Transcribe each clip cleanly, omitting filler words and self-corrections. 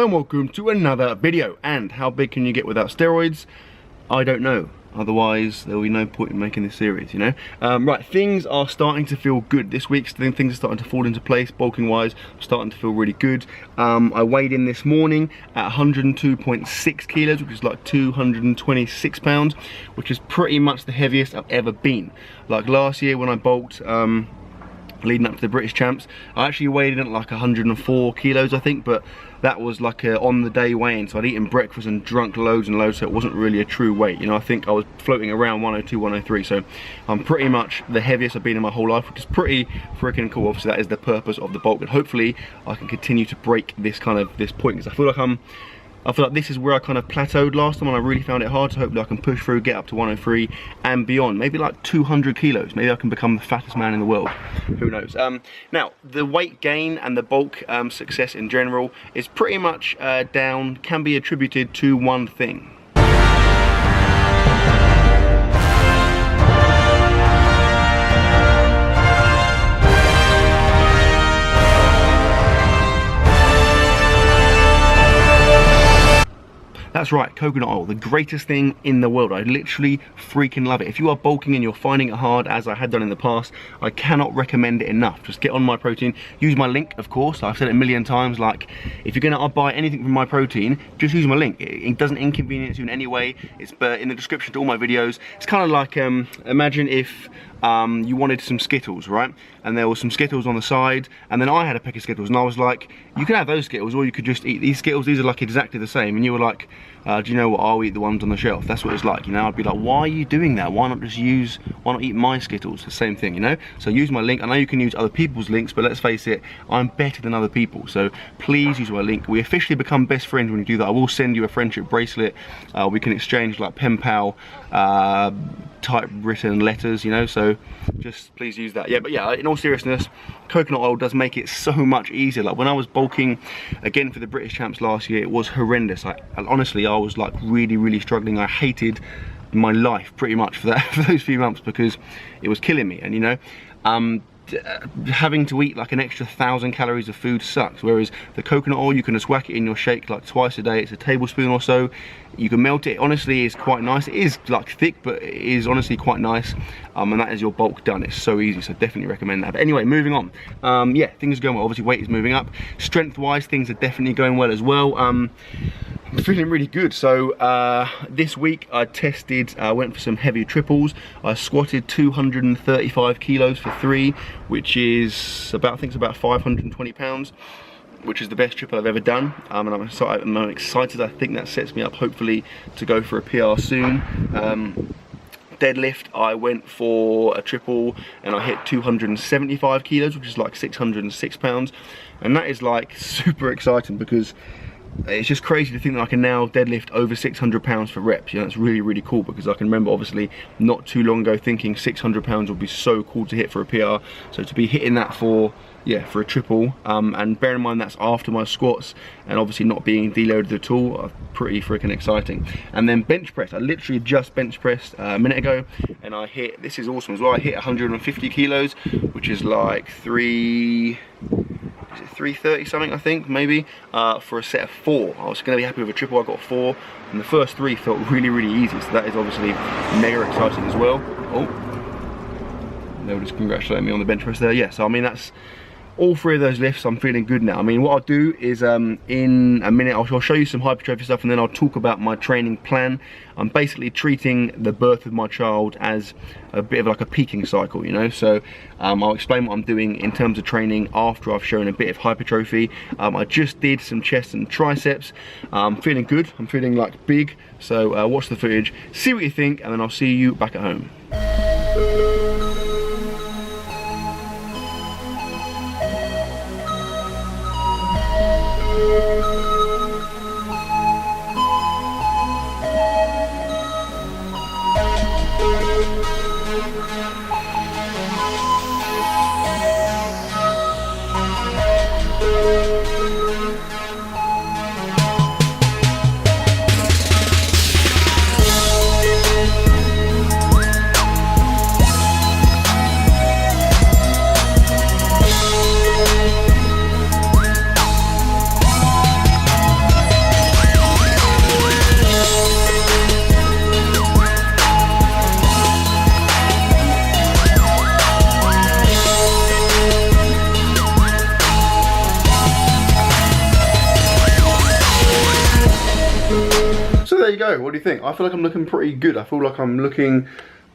and welcome to another video. And how big can you get without steroids? I don't know. Otherwise, there will be no point in making this series, you know? Right, things are starting to feel good. This week, things are starting to fall into place, bulking wise. I'm starting to feel really good. I weighed in this morning at 102.6 kilos, which is like 226 pounds, which is pretty much the heaviest I've ever been. Like last year when I bulked, leading up to the British champs, I actually weighed in at like 104 kilos, I think, but that was like a on the day weigh-in, so I'd eaten breakfast and drunk loads and loads, so it wasn't really a true weight, you know. I think I was floating around 102, 103, so I'm pretty much the heaviest I've been in my whole life, which is pretty freaking cool. Obviously that is the purpose of the bulk, and hopefully I can continue to break this point, because I feel like this is where I kind of plateaued last time and I really found it hard, so hopefully I can push through, get up to 103 and beyond. Maybe like 200 kilos. Maybe I can become the fattest man in the world. Who knows? Now, the weight gain and the bulk success in general is pretty much can be attributed to one thing. That's right, coconut oil, the greatest thing in the world. I literally freaking love it. If you are bulking and you're finding it hard, as I had done in the past, I cannot recommend it enough. Just get on MyProtein, use my link, of course. I've said it a million times, like, if you're gonna buy anything from MyProtein, just use my link. It doesn't inconvenience you in any way. It's in the description to all my videos. It's kind of like, imagine if you wanted some Skittles, right? And there was some Skittles on the side, and then I had a pack of Skittles, and I was like, you can have those Skittles, or you could just eat these Skittles. These are like exactly the same. And you were like, do you know what? I'll eat the ones on the shelf. That's what it's like, you know? I'd be like, why are you doing that? Why not eat my Skittles? The same thing, you know? So use my link. I know you can use other people's links, but let's face it, I'm better than other people. So please use my link. We officially become best friends when you do that. I will send you a friendship bracelet. We can exchange like pen pal typewritten letters, you know, so just please use that. Yeah, but yeah, in all seriousness, coconut oil does make it so much easier. Like when I was bulking again for the British champs last year, it was horrendous. Honestly, I was like really struggling. I hated my life pretty much for those few months, because it was killing me. And you know, having to eat like an extra 1,000 calories of food sucks, whereas the coconut oil, you can just whack it in your shake like twice a day. It's a tablespoon or so. You can melt it. Honestly, it's quite nice. It is like thick, but it is honestly quite nice, and that is your bulk done. It's so easy, so definitely recommend that. But anyway, moving on. Yeah, things are going well. Obviously weight is moving up. Strength wise, things are definitely going well as well. I'm feeling really good. So this week I went for some heavy triples. I squatted 235 kilos for 3, which is about, I think it's about 520 pounds, which is the best triple I've ever done, and I'm excited. I think that sets me up hopefully to go for a PR soon. Deadlift, I went for a triple and I hit 275 kilos, which is like 606 pounds, and that is like super exciting, because it's just crazy to think that I can now deadlift over 600 pounds for reps. You know, it's really cool, because I can remember obviously not too long ago thinking 600 pounds would be so cool to hit for a PR. So to be hitting that for a triple, and bear in mind that's after my squats and obviously not being deloaded at all, pretty freaking exciting. And then bench press, I literally just bench pressed a minute ago, and I hit, this is awesome as well, I hit 150 kilos, which is like 330 something, I think, maybe, for a set of 4. I was going to be happy with a triple. I got 4, and the first 3 felt really easy, so that is obviously mega exciting as well. Oh, they were just congratulating me on the bench press there. Yeah, so I mean, that's all 3 of those lifts. I'm feeling good now. I mean, what I'll do is in a minute I'll show you some hypertrophy stuff, and then I'll talk about my training plan. I'm basically treating the birth of my child as a bit of like a peaking cycle, you know. So I'll explain what I'm doing in terms of training after I've shown a bit of hypertrophy. I just did some chest and triceps. I'm feeling good. I'm feeling like big. So watch the footage, see what you think, and then I'll see you back at home. go. What do you think? I feel like I'm looking pretty good. I feel like I'm looking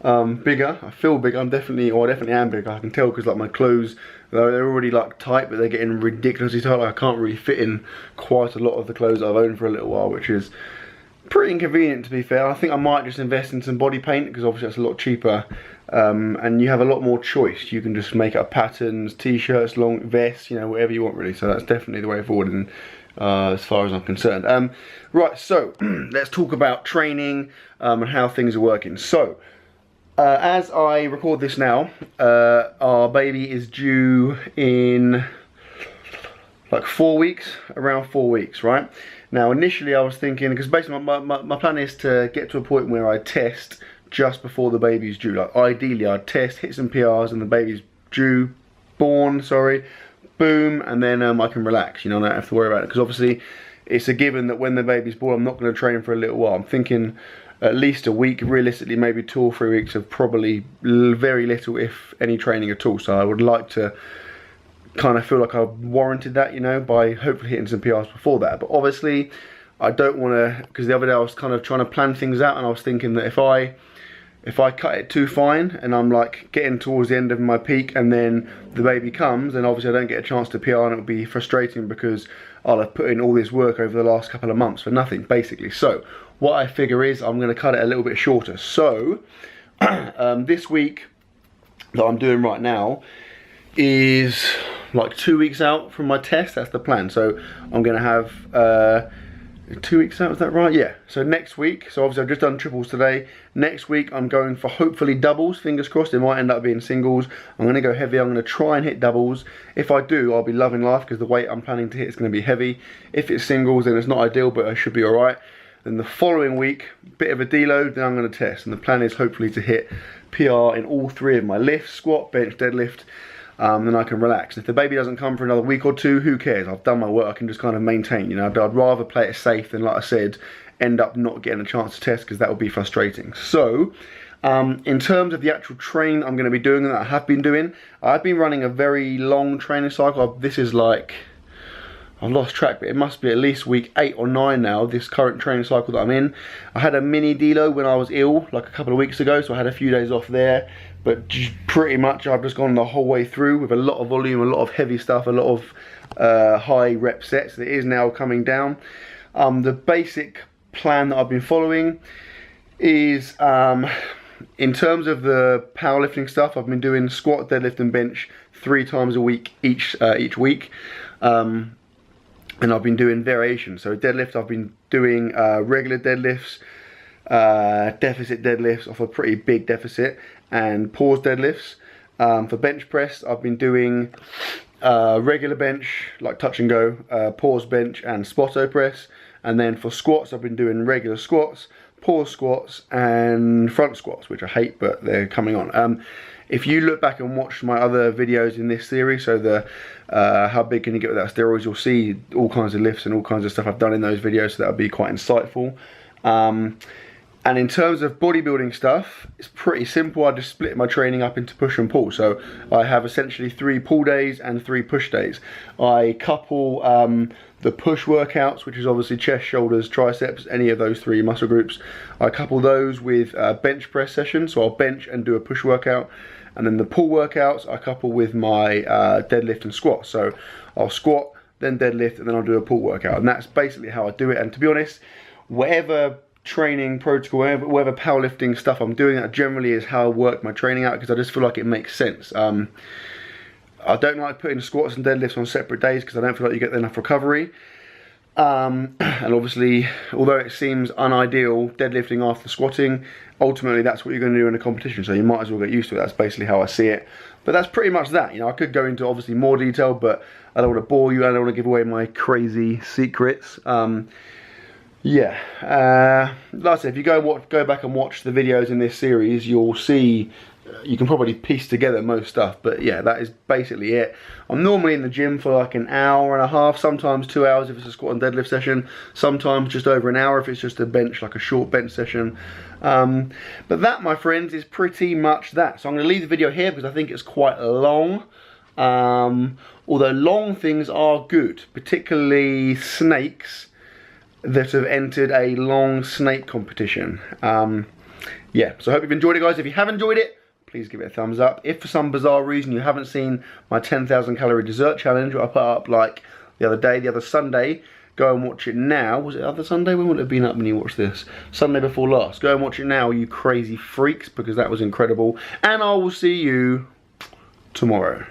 bigger. I feel bigger. I definitely am bigger. I can tell because like my clothes, they're already like tight, but they're getting ridiculously tight. Like I can't really fit in quite a lot of the clothes I've owned for a little while, which is pretty inconvenient to be fair. I think I might just invest in some body paint because obviously that's a lot cheaper, and you have a lot more choice. You can just make up patterns, t-shirts, long vests, you know, whatever you want really. So that's definitely the way forward, and as far as I'm concerned. Right, so let's talk about training and how things are working. So as I record this now, our baby is due in like 4 weeks, around 4 weeks, right? Now initially I was thinking, because basically my plan is to get to a point where I test just before the baby's due. Like ideally I'd test, hit some PRs and the baby's born, boom, and then I can relax, you know, I don't have to worry about it. Because obviously it's a given that when the baby's born I'm not going to train for a little while. I'm thinking at least a week, realistically maybe 2 or 3 weeks of probably very little if any training at all. So I would like to kind of feel like I've warranted that, you know, by hopefully hitting some PRs before that. But obviously I don't want to, because the other day I was kind of trying to plan things out and I was thinking that if I cut it too fine and I'm like getting towards the end of my peak and then the baby comes, and obviously I don't get a chance to PR and it'll be frustrating because I'll have put in all this work over the last couple of months for nothing basically. So what I figure is I'm going to cut it a little bit shorter. So this week that I'm doing right now is like 2 weeks out from my test. That's the plan. So I'm going to have 2 weeks out, is that right? Yeah. So next week, so obviously I've just done triples today. Next week I'm going for hopefully doubles, fingers crossed. It might end up being singles. I'm going to go heavy. I'm going to try and hit doubles. If I do, I'll be loving life because the weight I'm planning to hit is going to be heavy. If it's singles, then it's not ideal, but I should be alright. Then the following week, bit of a deload, then I'm going to test. And the plan is hopefully to hit PR in all 3 of my lifts, squat, bench, deadlift. Then I can relax. If the baby doesn't come for another week or 2, who cares? I've done my work. I can just kind of maintain, you know. I'd rather play it safe than, like I said, end up not getting a chance to test because that would be frustrating. So in terms of the actual training I'm going to be doing and that I have been doing, I've been running a very long training cycle. This is like, I've lost track, but it must be at least week 8 or 9 now, this current training cycle that I'm in. I had a mini deload when I was ill, like a couple of weeks ago, so I had a few days off there. But pretty much I've just gone the whole way through with a lot of volume, a lot of heavy stuff, a lot of high rep sets. It is now coming down. The basic plan that I've been following is, in terms of the powerlifting stuff, I've been doing squat, deadlift and bench 3 times a week each week. And I've been doing variations. So deadlift, I've been doing regular deadlifts, deficit deadlifts off a pretty big deficit, and pause deadlifts. For bench press, I've been doing regular bench, like touch and go, pause bench and spotto press. And then for squats, I've been doing regular squats, pause squats and front squats, which I hate, but they're coming on. If you look back and watch my other videos in this series, so the how big can you get without steroids, you'll see all kinds of lifts and all kinds of stuff I've done in those videos, so that'll be quite insightful. And in terms of bodybuilding stuff, it's pretty simple. I just split my training up into push and pull. So I have essentially 3 pull days and 3 push days. I couple the push workouts, which is obviously chest, shoulders, triceps, any of those 3 muscle groups. I couple those with bench press sessions. So I'll bench and do a push workout. And then the pull workouts I couple with my deadlift and squat. So I'll squat, then deadlift, and then I'll do a pull workout. And that's basically how I do it. And to be honest, whatever training protocol, whatever powerlifting stuff I'm doing, that generally is how I work my training out, because I just feel like it makes sense. I don't like putting squats and deadlifts on separate days because I don't feel like you get enough recovery. And obviously, although it seems unideal deadlifting after squatting, ultimately that's what you're going to do in a competition, so you might as well get used to it. That's basically how I see it. But that's pretty much that. You know, I could go into obviously more detail, but I don't want to bore you. I don't want to give away my crazy secrets. Yeah, like I said, if you go back and watch the videos in this series, you'll see, you can probably piece together most stuff. But yeah, that is basically it. I'm normally in the gym for like an hour and a half, sometimes 2 hours if it's a squat and deadlift session, sometimes just over an hour if it's just a bench, like a short bench session. But that, my friends, is pretty much that. So I'm going to leave the video here because I think it's quite long. Although long things are good, particularly snakes that have entered a long snake competition. Yeah, so I hope you've enjoyed it, guys. If you have enjoyed it, please give it a thumbs up. If for some bizarre reason you haven't seen my 10,000 calorie dessert challenge, what I put up like the other Sunday, go and watch it now. Was it other Sunday? When would it have been up when you watched this? Sunday before last. Go and watch it now, you crazy freaks, because that was incredible. And I will see you tomorrow.